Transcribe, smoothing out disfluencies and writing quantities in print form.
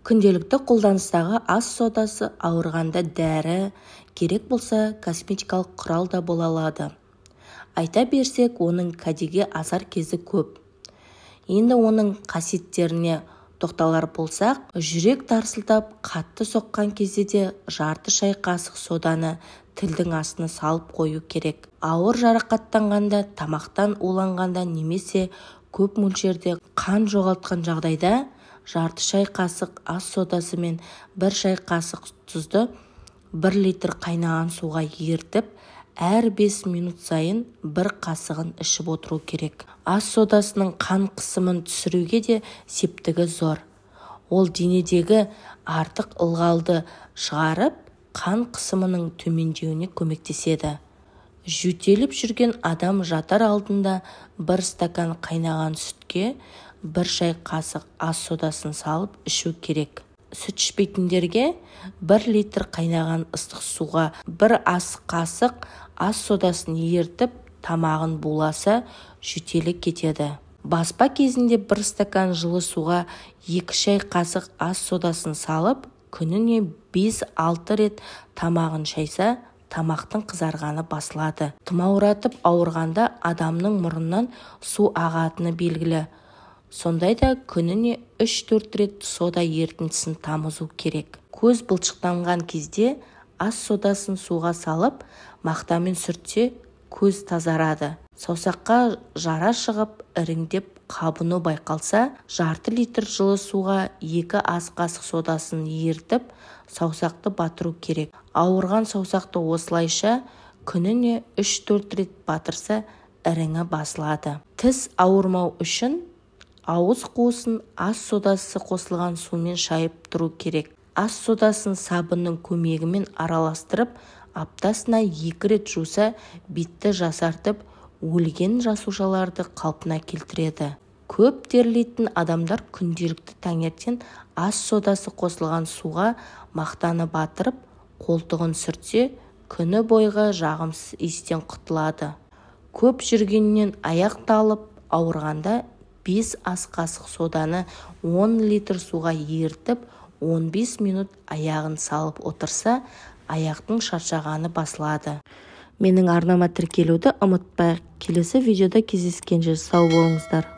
Күнделікті қолданыстағы ас содасы ауырғанда дәрі, керек болса косметикалық құрал да бола алады. Айта берсек, оның кәдеге асар кезі көп. Енді оның қасиеттеріне тоқталар болсақ, жүрек тарсылдап қатты соққан кезде де жарты шай қасық соданы тілдің астына салып қою керек. Ауыр жарақаттанғанда, тамақтан уланғанда немесе көп мөлшерде қан жоғалтқан жағдайда жарты шай қасық ас содасы мен 1 шай қасық тұзды 1 литр қайнаған суға ертіп, әр 5 минут сайын 1 қасығын ішіп отыру керек. Ас содасының қан қысымын түсіруге де септігі зор. Ол денедегі артық ылғалды шығарып, қан қысымының төмендеуіне көмектеседі. Жөтеліп жүрген адам жатар алдында 1 стакан қайнаған сүтке 1 шай қасық ас содасын салып ішу керек. Сүт ішпейтіндерге 1 литр қайнаған ыстық суға 1 ас қасық ас содасын ертіп, тамағын буласа, жөтелі кетеді. Баспа кезінде 1 стакан жылы суға 2 шай қасық ас содасын салып, күніне 5-6 рет тамағын шайса, тамақтың қызарғаны басылады. Тұмауратып ауырғанда адамның мұрнынан су ағатыны белгілі. Сондайда күніне 3-4 рет сода ертіндісін тамызу керек. Көз бұлшықтанған кезде ас содасын суға салып, мақтамен сүртсе, көз тазарады. Саусаққа жара шығып, іріңдеп қабыну байқалса, жарты литр жылы суға 2 ас қасық содасын ертіп, саусақты батыру керек. Ауырған саусақты осылайша күніне 3-4 рет батырса, іріңі басылады. Тіс ауырмау үшін ауыз қуысын ас содасы қосылған сумен шайып тұру керек. Ас содасын сабынның көмегімен араластырып, аптасына 2 рет жуса, бетті жасартып, өлген жасушаларды қалпына келтіреді. Көп терлейтін адамдар күнделікті таңертең ас содасы қосылған суға мақтаны батырып, қолтығын сүртсе, күні бойғы жағымсыз иістен құтылады. Көп жүргеннен аяқ талып ауырғанда 5 ас қасық соданы 10 литр суға ертіп, 15 минут аяғын салып отырса, аяқтың шаршағаны басылады. Менің арнама тіркелуді ұмытпайық. Келесі видеода кездескенше сау болыңыздар.